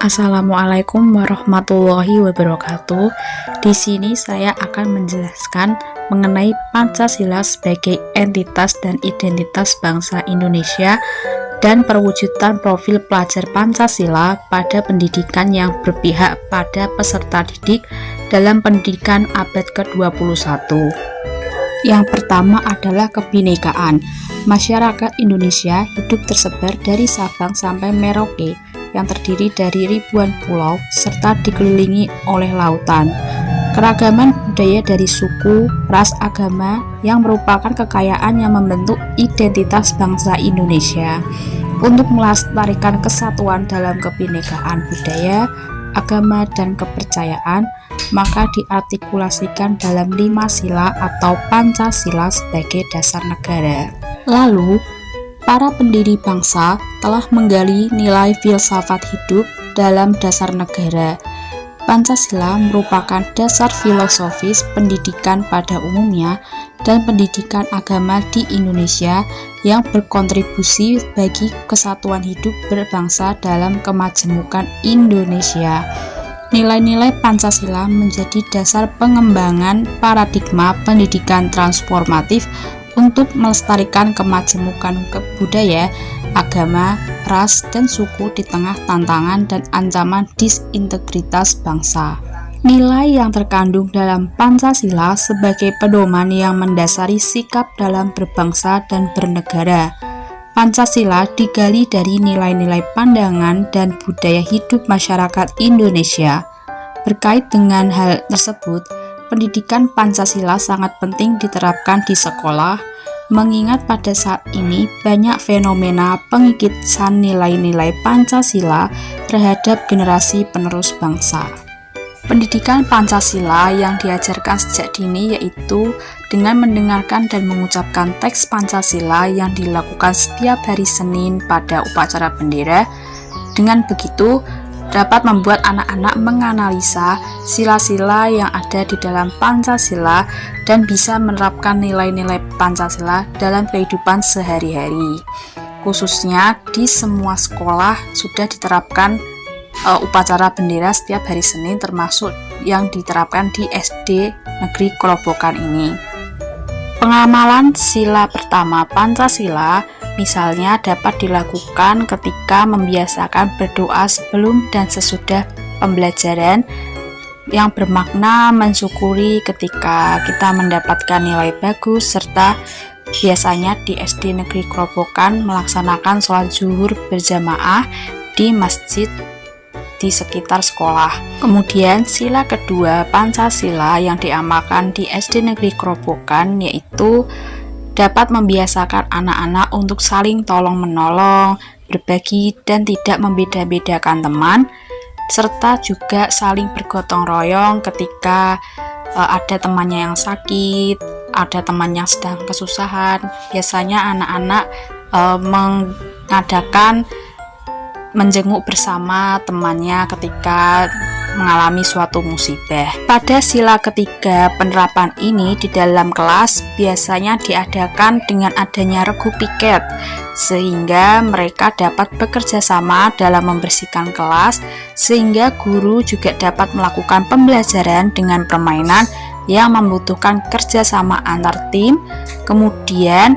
Assalamualaikum warahmatullahi wabarakatuh. Di sini saya akan menjelaskan mengenai Pancasila sebagai entitas dan identitas bangsa Indonesia dan perwujudan profil pelajar Pancasila pada pendidikan yang berpihak pada peserta didik dalam pendidikan abad ke-21. Yang pertama adalah kebinekaan. Masyarakat Indonesia hidup tersebar dari Sabang sampai Merauke yang terdiri dari ribuan pulau serta dikelilingi oleh lautan. Keragaman budaya dari suku, ras, agama yang merupakan kekayaan yang membentuk identitas bangsa Indonesia. Untuk melestarikan kesatuan dalam kebinekaan budaya, agama, dan kepercayaan, maka diartikulasikan dalam 5 sila atau Pancasila sebagai dasar negara. Lalu, para pendiri bangsa telah menggali nilai filsafat hidup dalam dasar negara. Pancasila merupakan dasar filosofis pendidikan pada umumnya dan pendidikan agama di Indonesia yang berkontribusi bagi kesatuan hidup berbangsa dalam kemajemukan Indonesia. Nilai-nilai Pancasila menjadi dasar pengembangan paradigma pendidikan transformatif untuk melestarikan kemajemukan budaya, agama, ras, dan suku di tengah tantangan dan ancaman disintegritas bangsa. Nilai yang terkandung dalam Pancasila sebagai pedoman yang mendasari sikap dalam berbangsa dan bernegara. Pancasila digali dari nilai-nilai pandangan dan budaya hidup masyarakat Indonesia. Berkait dengan hal tersebut, pendidikan Pancasila sangat penting diterapkan di sekolah, mengingat pada saat ini banyak fenomena pengikisan nilai-nilai Pancasila terhadap generasi penerus bangsa. Pendidikan Pancasila yang diajarkan sejak dini yaitu dengan mendengarkan dan mengucapkan teks Pancasila yang dilakukan setiap hari Senin pada upacara bendera. Dengan begitu, dapat membuat anak-anak menganalisa sila-sila yang ada di dalam Pancasila dan bisa menerapkan nilai-nilai Pancasila dalam kehidupan sehari-hari. Khususnya di semua sekolah sudah diterapkan upacara bendera setiap hari Senin, termasuk yang diterapkan di SD Negeri Kerobokan ini. Pengamalan sila pertama Pancasila misalnya dapat dilakukan ketika membiasakan berdoa sebelum dan sesudah pembelajaran yang bermakna mensyukuri ketika kita mendapatkan nilai bagus, serta biasanya di SD Negeri Kerobokan melaksanakan sholat zuhur berjamaah di masjid di sekitar sekolah. Kemudian sila kedua Pancasila yang diamalkan di SD Negeri Kerobokan yaitu dapat membiasakan anak-anak untuk saling tolong-menolong, berbagi, dan tidak membeda-bedakan teman, serta juga saling bergotong royong ketika ada temannya yang sakit, ada teman yang sedang kesusahan. Biasanya anak-anak mengadakan menjenguk bersama temannya ketika mengalami suatu musibah. Pada sila ketiga penerapan ini di dalam kelas biasanya diadakan dengan adanya regu piket, sehingga mereka dapat bekerja sama dalam membersihkan kelas, sehingga guru juga dapat melakukan pembelajaran dengan permainan yang membutuhkan kerjasama antar tim. Kemudian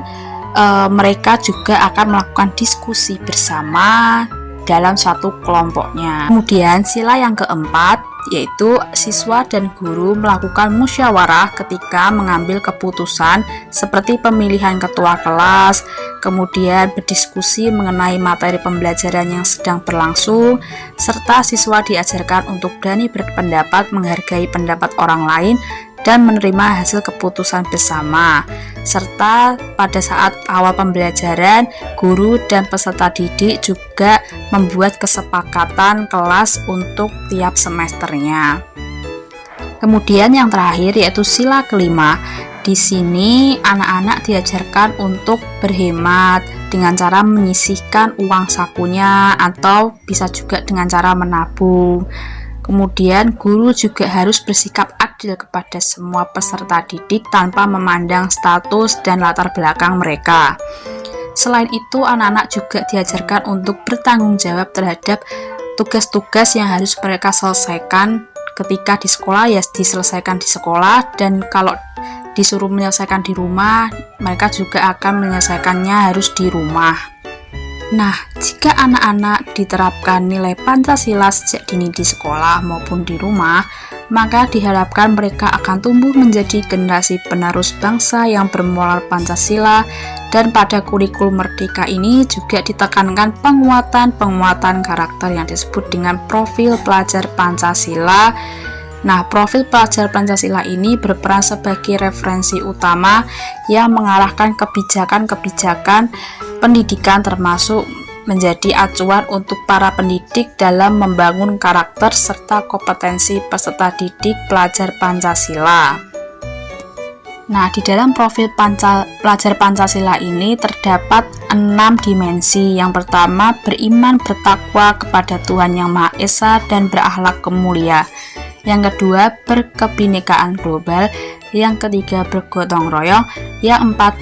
mereka juga akan melakukan diskusi bersama dalam satu kelompoknya. Kemudian sila yang keempat yaitu siswa dan guru melakukan musyawarah ketika mengambil keputusan seperti pemilihan ketua kelas, kemudian berdiskusi mengenai materi pembelajaran yang sedang berlangsung, serta siswa diajarkan untuk berani berpendapat, menghargai pendapat orang lain, dan menerima hasil keputusan bersama. Serta pada saat awal pembelajaran, guru dan peserta didik juga membuat kesepakatan kelas untuk tiap semesternya. Kemudian yang terakhir yaitu sila kelima. Di sini anak-anak diajarkan untuk berhemat dengan cara menyisihkan uang sakunya atau bisa juga dengan cara menabung. Kemudian guru juga harus bersikap adil kepada semua peserta didik tanpa memandang status dan latar belakang mereka. Selain itu, anak-anak juga diajarkan untuk bertanggung jawab terhadap tugas-tugas yang harus mereka selesaikan ketika di sekolah ya diselesaikan di sekolah, dan kalau disuruh menyelesaikan di rumah, mereka juga akan menyelesaikannya harus di rumah. Nah, jika anak-anak diterapkan nilai Pancasila sejak dini di sekolah maupun di rumah, maka diharapkan mereka akan tumbuh menjadi generasi penerus bangsa yang bermoral Pancasila, dan pada kurikulum Merdeka ini juga ditekankan penguatan karakter yang disebut dengan profil pelajar Pancasila. Nah, profil pelajar Pancasila ini berperan sebagai referensi utama yang mengarahkan kebijakan-kebijakan pendidikan, termasuk menjadi acuan untuk para pendidik dalam membangun karakter serta kompetensi peserta didik pelajar Pancasila. Nah, di dalam profil pelajar Pancasila ini terdapat 6 dimensi. Yang pertama, beriman bertakwa kepada Tuhan Yang Maha Esa dan berakhlak mulia. Yang kedua, berkebinekaan global. Yang ketiga, bergotong royong. Yang empat,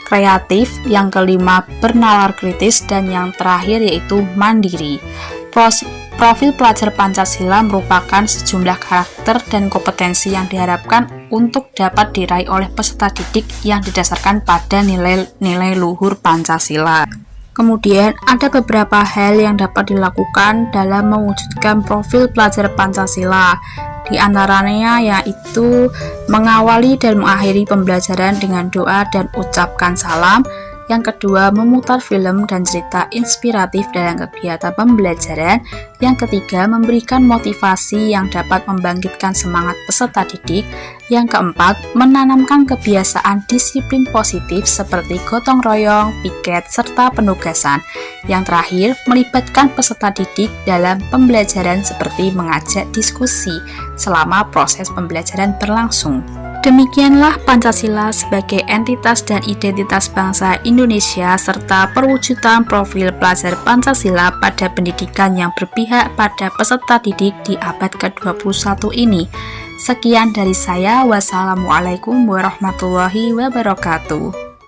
kreatif. Yang kelima, bernalar kritis. Dan yang terakhir yaitu mandiri. Profil pelajar Pancasila merupakan sejumlah karakter dan kompetensi yang diharapkan untuk dapat diraih oleh peserta didik yang didasarkan pada nilai-nilai luhur Pancasila. Kemudian ada beberapa hal yang dapat dilakukan dalam mewujudkan profil pelajar Pancasila. Di antaranya yaitu mengawali dan mengakhiri pembelajaran dengan doa dan ucapkan salam. Yang kedua, memutar film dan cerita inspiratif dalam kegiatan pembelajaran. Yang ketiga, memberikan motivasi yang dapat membangkitkan semangat peserta didik. Yang keempat, menanamkan kebiasaan disiplin positif seperti gotong royong, piket, serta penugasan. Yang terakhir, melibatkan peserta didik dalam pembelajaran seperti mengajak diskusi selama proses pembelajaran berlangsung. Demikianlah Pancasila sebagai entitas dan identitas bangsa Indonesia serta perwujudan profil pelajar Pancasila pada pendidikan yang berpihak pada peserta didik di abad ke-21 ini. Sekian dari saya, wassalamualaikum warahmatullahi wabarakatuh.